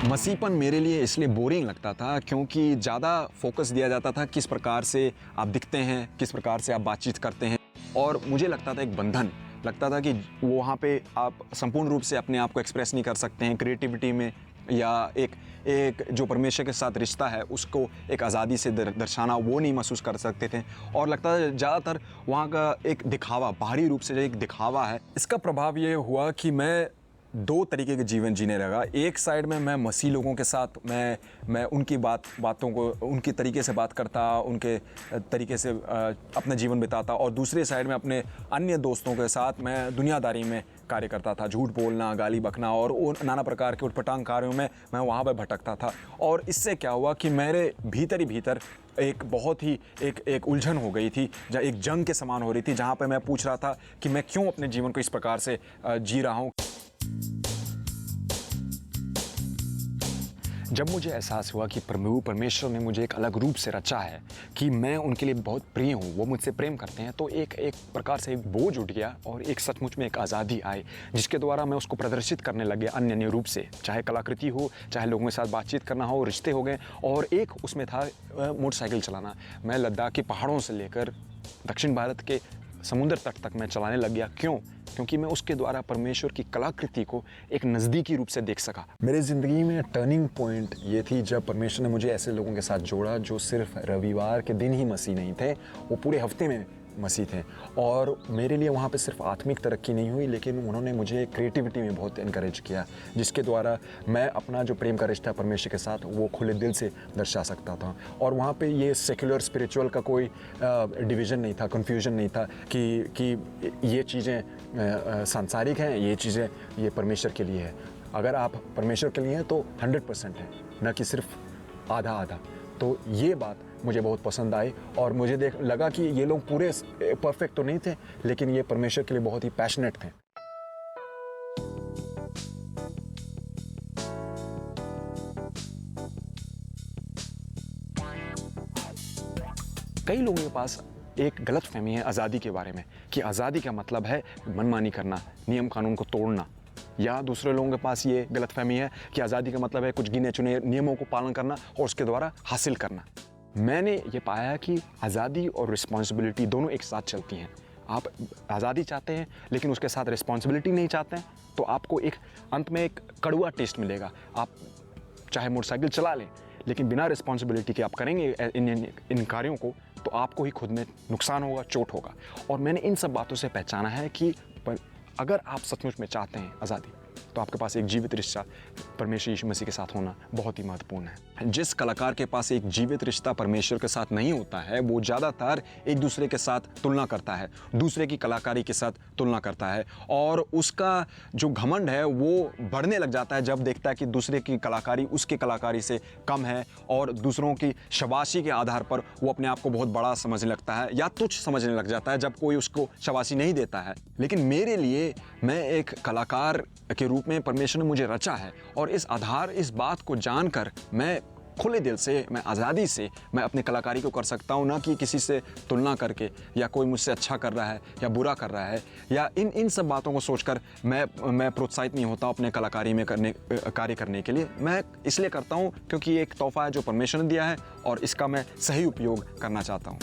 मसीहपन मेरे लिए इसलिए बोरिंग लगता था क्योंकि ज़्यादा फोकस दिया जाता था किस प्रकार से आप दिखते हैं, किस प्रकार से आप बातचीत करते हैं। और मुझे लगता था एक बंधन लगता था कि वहाँ पे आप संपूर्ण रूप से अपने आप को एक्सप्रेस नहीं कर सकते हैं क्रिएटिविटी में, या एक जो परमेश्वर के साथ रिश्ता है उसको एक आज़ादी से दर्शाना वो नहीं महसूस कर सकते थे। और लगता था ज़्यादातर वहाँ का एक दिखावा, बाहरी रूप से जो एक दिखावा है, इसका प्रभाव ये हुआ कि मैं दो तरीके के जीवन जीने लगा। एक साइड में मैं मसीह लोगों के साथ मैं उनकी बातों को उनकी तरीके से बात करता, उनके तरीके से अपना जीवन बिताता, और दूसरे साइड में अपने अन्य दोस्तों के साथ मैं दुनियादारी में कार्य करता था, झूठ बोलना, गाली बकना और नाना प्रकार के उटपटांग कार्यों में मैं वहाँ पर भटकता था। और इससे क्या हुआ कि मेरे भीतर ही भीतर एक बहुत ही एक उलझन हो गई थी, जहाँ एक जंग के समान हो रही थी, जहाँ पर मैं पूछ रहा था कि मैं क्यों अपने जीवन को इस प्रकार से जी रहा हूँ। जब मुझे एहसास हुआ कि प्रभु परमेश्वर ने मुझे एक अलग रूप से रचा है, कि मैं उनके लिए बहुत प्रिय हूँ, वो मुझसे प्रेम करते हैं, तो एक प्रकार से एक बोझ उठ गया और एक सचमुच में एक आज़ादी आई, जिसके द्वारा मैं उसको प्रदर्शित करने लग गया अन्य रूप से, चाहे कलाकृति हो, चाहे लोगों के साथ बातचीत करना हो, रिश्ते हो गए। और एक उसमें था मोटरसाइकिल चलाना। मैं लद्दाख के पहाड़ों से लेकर दक्षिण भारत के समुद्र तट तक मैं चलाने लग गया। क्यों? क्योंकि मैं उसके द्वारा परमेश्वर की कलाकृति को एक नज़दीकी रूप से देख सका। मेरी ज़िंदगी में टर्निंग पॉइंट ये थी जब परमेश्वर ने मुझे ऐसे लोगों के साथ जोड़ा जो सिर्फ रविवार के दिन ही मसीह नहीं थे, वो पूरे हफ्ते में मसीह थे। और मेरे लिए वहाँ पे सिर्फ आत्मिक तरक्की नहीं हुई, लेकिन उन्होंने मुझे क्रिएटिविटी में बहुत इनकरेज किया, जिसके द्वारा मैं अपना जो प्रेम का रिश्ता परमेश्वर के साथ वो खुले दिल से दर्शा सकता था। और वहाँ पे ये सेक्युलर स्पिरिचुअल का कोई डिवीज़न नहीं था, कन्फ्यूजन नहीं था कि ये चीज़ें सांसारिक हैं, ये चीज़ें ये परमेश्वर के लिए है। अगर आप परमेश्वर के लिए हैं तो 100% है, न कि सिर्फ आधा आधा। तो ये बात मुझे बहुत पसंद आई और मुझे लगा कि ये लोग पूरे परफेक्ट तो नहीं थे, लेकिन ये परमेश्वर के लिए बहुत ही पैशनेट थे। कई लोगों के पास एक गलतफहमी है आज़ादी के बारे में, कि आज़ादी का मतलब है मनमानी करना, नियम कानून को तोड़ना। या दूसरे लोगों के पास ये गलतफहमी है कि आज़ादी का मतलब है कुछ गिने चुने नियमों को पालन करना और उसके द्वारा हासिल करना। मैंने ये पाया कि आज़ादी और रिस्पॉन्सिबिलिटी दोनों एक साथ चलती हैं। आप आज़ादी चाहते हैं लेकिन उसके साथ रिस्पॉन्सिबिलिटी नहीं चाहते हैं, तो आपको एक अंत में एक कड़वा टेस्ट मिलेगा। आप चाहे मोटरसाइकिल चला लें, लेकिन बिना रिस्पॉन्सिबिलिटी के आप करेंगे इन कार्यों को, तो आपको ही खुद में नुकसान होगा, चोट होगा। और मैंने इन सब बातों से पहचाना है कि अगर आप सचमुच में चाहते हैं आज़ादी, तो आपके पास एक जीवित रिश्ता परमेश्वर यीशु मसीह के साथ होना बहुत ही महत्वपूर्ण है। जिस कलाकार के पास एक जीवित रिश्ता परमेश्वर के साथ नहीं होता है, वो ज़्यादातर एक दूसरे के साथ तुलना करता है, दूसरे की कलाकारी के साथ तुलना करता है, और उसका जो घमंड है वो बढ़ने लग जाता है जब देखता है कि दूसरे की कलाकारी उसकी कलाकारी से कम है, और दूसरों की शाबाशी के आधार पर वो अपने आप को बहुत बड़ा समझने लगता है या तुच्छ समझने लग जाता है जब कोई उसको शाबाशी नहीं देता है। लेकिन मेरे लिए, मैं एक कलाकार के रूप में परमेश्वर ने मुझे रचा है, और इस बात को जानकर मैं खुले दिल से, मैं आज़ादी से मैं अपनी कलाकारी को कर सकता हूँ, ना कि किसी से तुलना करके, या कोई मुझसे अच्छा कर रहा है या बुरा कर रहा है, या इन सब बातों को सोचकर मैं प्रोत्साहित नहीं होता अपने कलाकारी में कार्य करने के लिए। मैं इसलिए करता हूँ क्योंकि ये एक तोहफा है जो परमेश्वर ने दिया है, और इसका मैं सही उपयोग करना चाहता हूँ।